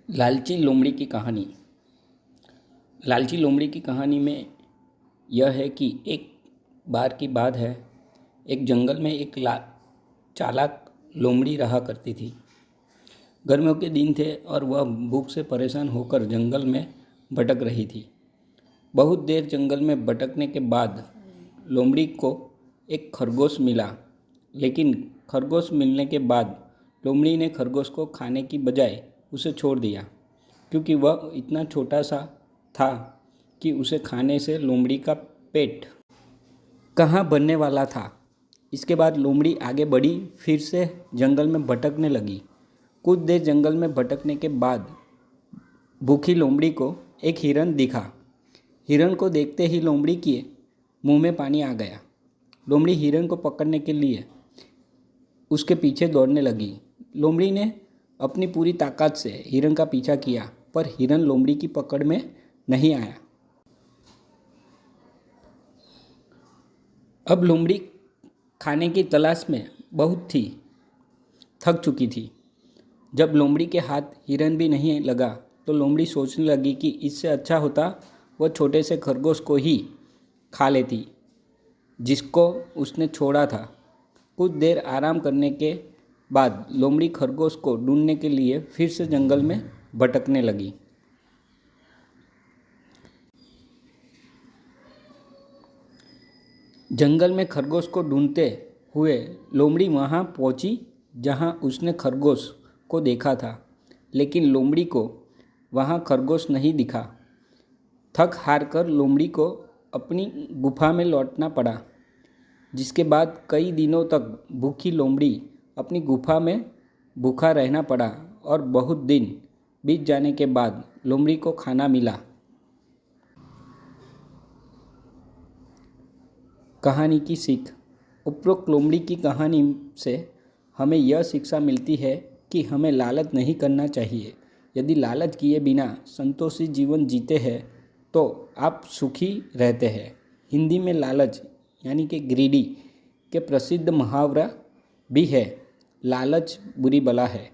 लालची लोमड़ी की कहानी। लालची लोमड़ी की कहानी में यह है कि एक बार की बात है। एक जंगल में एक चालाक लोमड़ी रहा करती थी। गर्मियों के दिन थे और वह भूख से परेशान होकर जंगल में भटक रही थी। बहुत देर जंगल में भटकने के बाद लोमड़ी को एक खरगोश मिला, लेकिन खरगोश मिलने के बाद लोमड़ी ने खरगोश को खाने की बजाय उसे छोड़ दिया, क्योंकि वह इतना छोटा सा था कि उसे खाने से लोमड़ी का पेट कहाँ भरने वाला था। इसके बाद लोमड़ी आगे बढ़ी, फिर से जंगल में भटकने लगी। कुछ देर जंगल में भटकने के बाद भूखी लोमड़ी को एक हिरन दिखा। हिरन को देखते ही लोमड़ी के मुंह में पानी आ गया। लोमड़ी हिरन को पकड़ने के लिए उसके पीछे दौड़ने लगी। लोमड़ी ने अपनी पूरी ताकत से हिरन का पीछा किया, पर हिरन लोमड़ी की पकड़ में नहीं आया। अब लोमड़ी खाने की तलाश में बहुत थक चुकी थी। जब लोमड़ी के हाथ हिरन भी नहीं लगा तो लोमड़ी सोचने लगी कि इससे अच्छा होता वह छोटे से खरगोश को ही खा लेती जिसको उसने छोड़ा था। कुछ देर आराम करने के बाद लोमड़ी खरगोश को ढूंढने के लिए फिर से जंगल में भटकने लगी। जंगल में खरगोश को ढूंढते हुए लोमड़ी वहां पहुंची जहां उसने खरगोश को देखा था, लेकिन लोमड़ी को वहां खरगोश नहीं दिखा। थक हार कर लोमड़ी को अपनी गुफा में लौटना पड़ा, जिसके बाद कई दिनों तक भूखी लोमड़ी अपनी गुफा में भूखा रहना पड़ा और बहुत दिन बीत जाने के बाद लोमड़ी को खाना मिला। कहानी की सीख। उपरोक्त लोमड़ी की कहानी से हमें यह शिक्षा मिलती है कि हमें लालच नहीं करना चाहिए। यदि लालच किए बिना संतोषी जीवन जीते हैं तो आप सुखी रहते हैं। हिंदी में लालच यानी कि ग्रीडी के प्रसिद्ध मुहावरा भी है, लालच बुरी बला है।